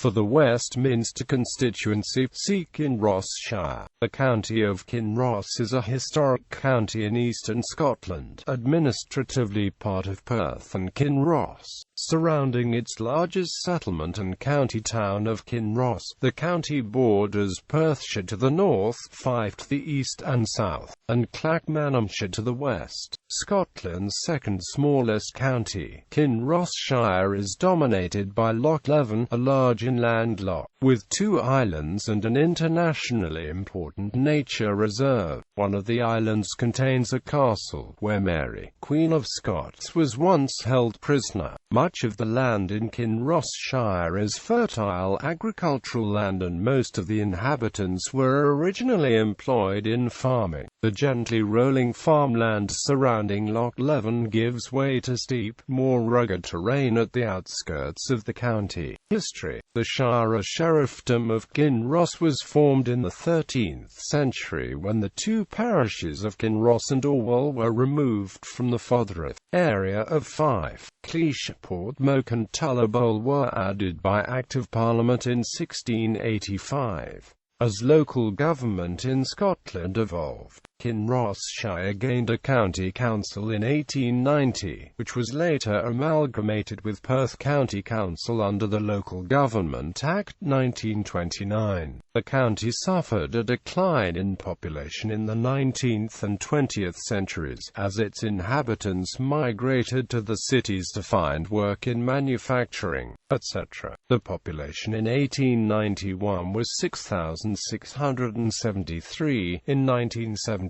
For the Westminster constituency, see Kinross-shire. The county of Kinross is a historic county in eastern Scotland, administratively part of Perth and Kinross, surrounding its largest settlement and county town of Kinross. The county borders Perthshire to the north, Fife to the east and south, and Clackmannanshire to the west. Scotland's second smallest county, Kinross-shire is dominated by Loch Leven, a large inland loch, with 2 islands and an internationally important nature reserve. One of the islands contains a castle, where Mary, Queen of Scots, was once held prisoner. Much of the land in Kinross-shire is fertile agricultural land, and most of the inhabitants were originally employed in farming. The gently rolling farmland surrounding Loch Leven gives way to steep, more rugged terrain at the outskirts of the county. History. The Shire Sheriffdom of Kinross was formed in the 13th century when the 2 parishes of Kinross and Orwell were removed from the Fothereth area of Fife. Cleash, Portmoak and Tullabole were added by Act of Parliament in 1685. As local government in Scotland evolved, Kinross-shire gained a county council in 1890, which was later amalgamated with Perth County Council under the Local Government Act 1929. The county suffered a decline in population in the 19th and 20th centuries, as its inhabitants migrated to the cities to find work in manufacturing, etc. The population in 1891 was 6,673, in 1971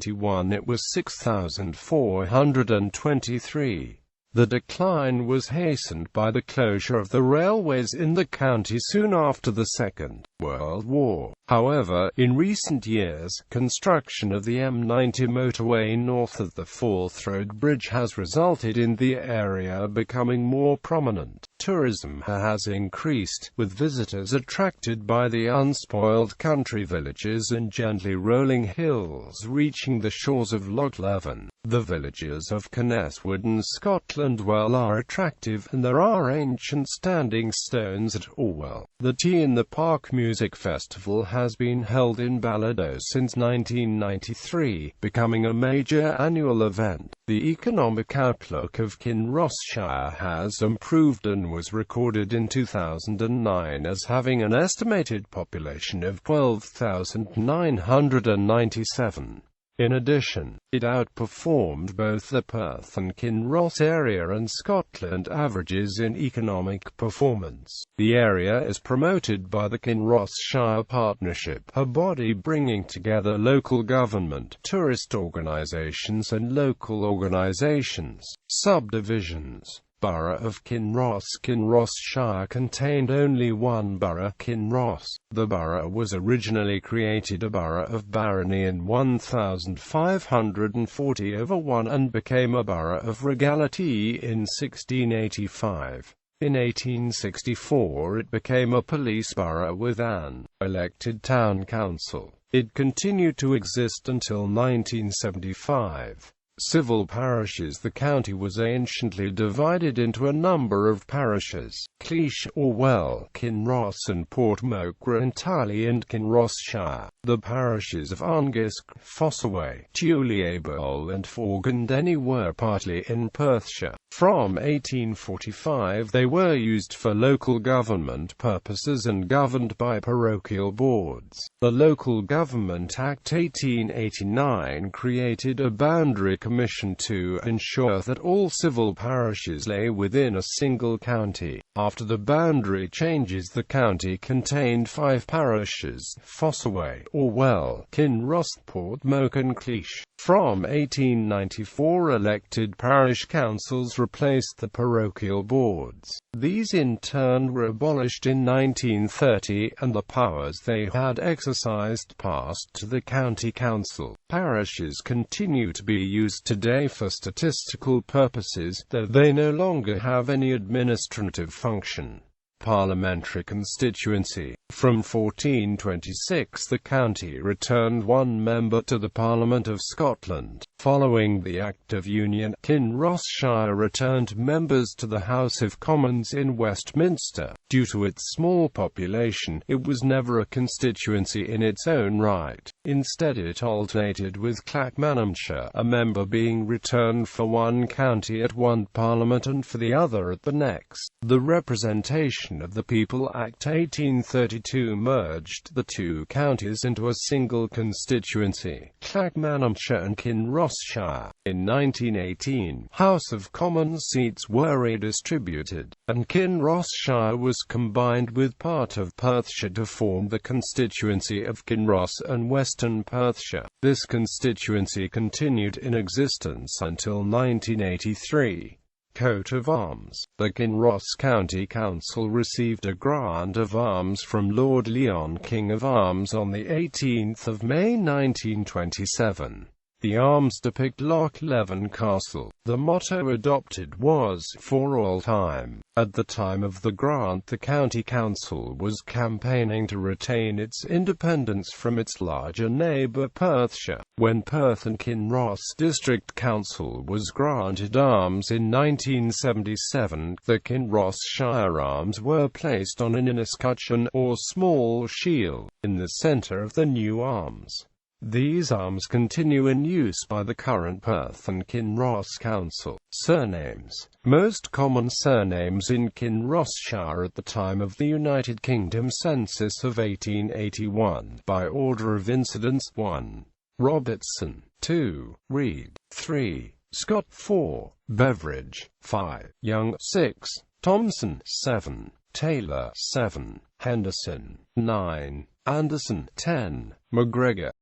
it was 6,423. The decline was hastened by the closure of the railways in the county soon after the Second World War. However, in recent years, construction of the M90 motorway north of the Forth Road Bridge has resulted in the area becoming more prominent. Tourism has increased, with visitors attracted by the unspoiled country villages and gently rolling hills reaching the shores of Loch Leven. The villages of Kinross in Scotland are attractive, and there are ancient standing stones at Orwell. The Tea in the Park Music Festival has been held in Balado since 1993, becoming a major annual event. The economic outlook of Kinross-shire has improved and was recorded in 2009 as having an estimated population of 12,997. In addition, it outperformed both the Perth and Kinross area and Scotland averages in economic performance. The area is promoted by the Kinross-shire Partnership, a body bringing together local government, tourist organisations and local organisations. Subdivisions. Borough of Kinross. Kinross-shire contained only one borough, Kinross. The borough was originally created a borough of barony in 1540/1 and became a borough of regality in 1685. In 1864 it became a police borough with an elected town council. It continued to exist until 1975. Civil parishes. The county was anciently divided into a number of parishes. Cleash, Orwell, Kinross and Portmoak were entirely in Kinross-shire. The parishes of Anguisk, Fossaway, Lozleader and Forgandenny were partly in Perthshire. From 1845 they were used for local government purposes and governed by parochial boards. The Local Government Act 1889 created a boundary commission to ensure that all civil parishes lay within a single county. After the boundary changes, the county contained 5 parishes: Fossaway, Orwell, Kinross, Portmoak and Cleash. From 1894 elected parish councils replaced the parochial boards. These in turn were abolished in 1930, and the powers they had exercised passed to the county council. Parishes continue to be used today for statistical purposes, though they no longer have any administrative function. Parliamentary constituency. From 1426 the county returned one member to the Parliament of Scotland. Following the Act of Union, Kinross-shire returned members to the House of Commons in Westminster. Due to its small population, it was never a constituency in its own right. Instead it alternated with Clackmannanshire, a member being returned for one county at one parliament and for the other at the next. The Representation of the People Act 1832 merged the two counties into a single constituency, Clackmannanshire and Kinross-shire. In 1918, House of Commons seats were redistributed, and Kinross-shire was combined with part of Perthshire to form the constituency of Kinross and Western Perthshire. This constituency continued in existence until 1983. Coat of arms. The Kinross County Council received a grant of arms from Lord Leon, King of Arms, on 18 May 1927. The arms depict Loch Leven Castle. The motto adopted was, "For all time." At the time of the grant, the County Council was campaigning to retain its independence from its larger neighbour Perthshire. When Perth and Kinross District Council was granted arms in 1977, the Kinross-shire arms were placed on an escutcheon, or small shield, in the centre of the new arms. These arms continue in use by the current Perth and Kinross Council. Surnames. Most common surnames in Kinross-shire at the time of the United Kingdom census of 1881. By order of incidence: 1. Robertson, 2. Reed, 3. Scott, 4. Beveridge, 5. Young, 6. Thompson, 7. Taylor, 7. Henderson, 9. Anderson, 10. McGregor,